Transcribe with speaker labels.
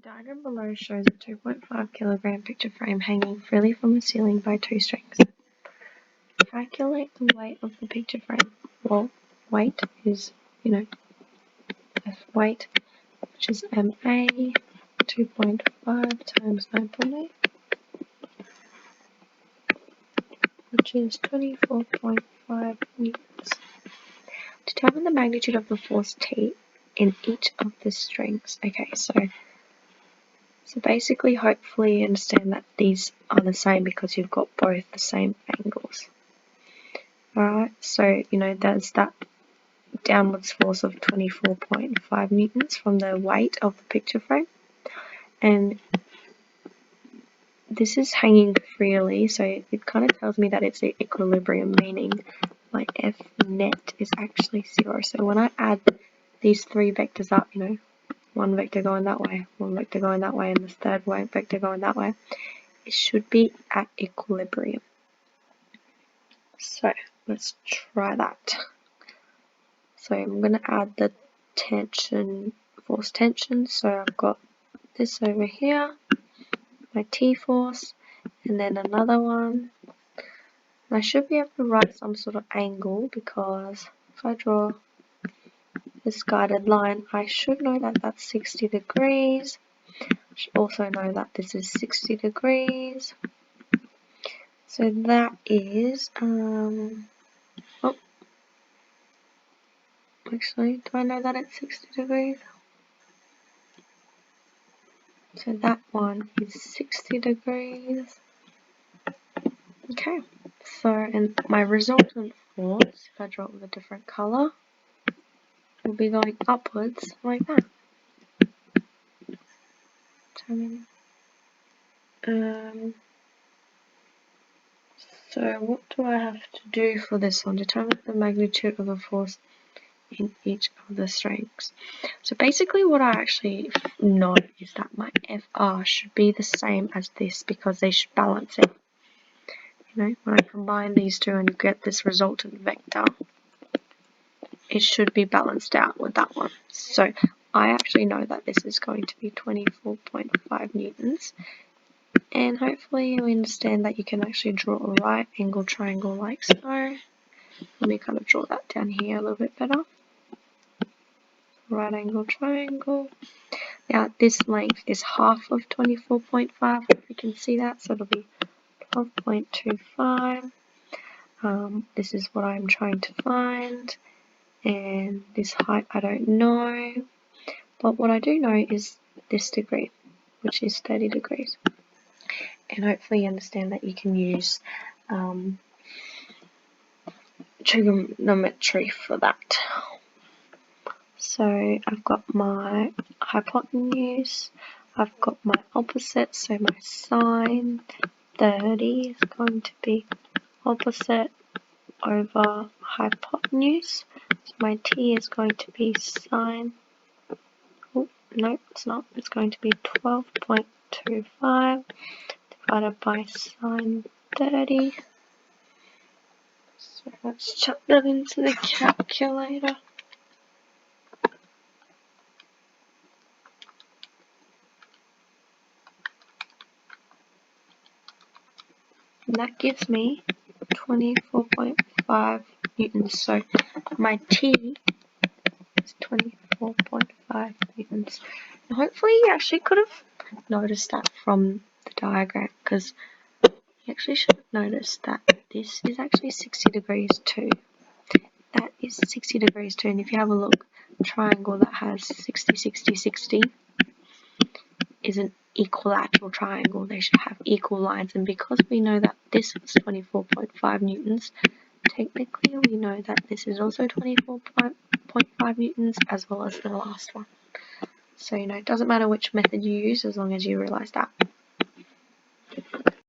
Speaker 1: Diagram below shows a 2.5 kilogram picture frame hanging freely from the ceiling by two strings. Calculate the weight of the picture frame. Well, weight is, weight, which is MA, 2.5 times 9.8, which is 24.5 newtons. Determine the magnitude of the force T in each of the strings. Okay, so basically, hopefully you understand that these are the same because you've got both the same angles. Alright, so, there's that downwards force of 24.5 newtons from the weight of the picture frame. And this is hanging freely, so it kind of tells me that it's at equilibrium, meaning my F net is actually 0. So when I add these three vectors up, one vector going that way, one vector going that way, and the third vector going that way, it should be at equilibrium. So let's try that. So I'm going to add the force tension. So I've got this over here, my T force, and then another one. And I should be able to write some sort of angle because if I draw this guided line, I should know that that's 60 degrees. I should also know that this is 60 degrees. So that is, actually, do I know that it's 60 degrees? So that one is 60 degrees. Okay, so, and my resultant force, if I draw it with a different color, will be going upwards like that. So what do I have to do for this one? Determine the magnitude of the force in each of the strings. So basically what I actually know is that my FR should be the same as this because they should balance it. When I combine these two and get this resultant vector, it should be balanced out with that one. So I actually know that this is going to be 24.5 newtons. And hopefully you understand that you can actually draw a right angle triangle like so. Let me kind of draw that down here a little bit better. Right angle triangle. Now this length is half of 24.5, if you can see that, so it'll be 12.25. This is what I'm trying to find, and this height I don't know, but what I do know is this degree, which is 30 degrees. And hopefully you understand that you can use trigonometry for that. So I've got my hypotenuse, I've got my opposite, so my sine 30 is going to be opposite over hypotenuse. So my T is going to be sine, oh no it's not, it's going to be 12.25 divided by sine 30. So let's chuck that into the calculator. And that gives me 24.5 newtons. So my T is 24.5 newtons. And hopefully you actually could have noticed that from the diagram, because you actually should have noticed that this is actually 60 degrees too. That is 60 degrees too, and if you have a look, a triangle that has 60, 60, 60 is an equilateral triangle. They should have equal lines, and because we know that this was 24.5 newtons, technically we know that this is also 24.5 newtons as well as the last one. So it doesn't matter which method you use as long as you realize that.